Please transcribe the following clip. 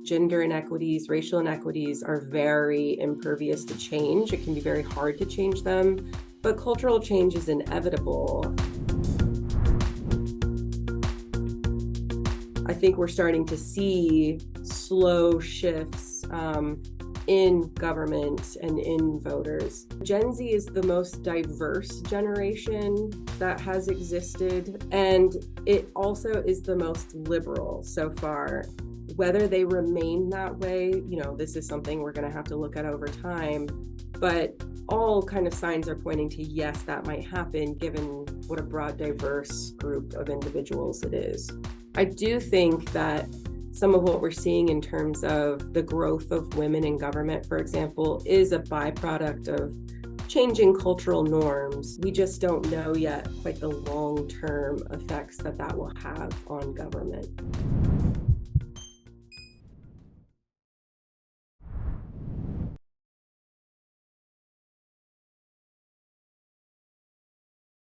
gender inequities, racial inequities are very impervious to change. It can be very hard to change them, but cultural change is inevitable. I think we're starting to see slow shifts in government and in voters. Gen Z is the most diverse generation that has existed, and it also is the most liberal so far. Whether they remain that way, this is something we're going to have to look at over time, but all kind of signs are pointing to yes, that might happen given what a broad, diverse group of individuals it is. I do think that some of what we're seeing in terms of the growth of women in government, for example, is a byproduct of changing cultural norms. We just don't know yet quite the long-term effects that will have on government.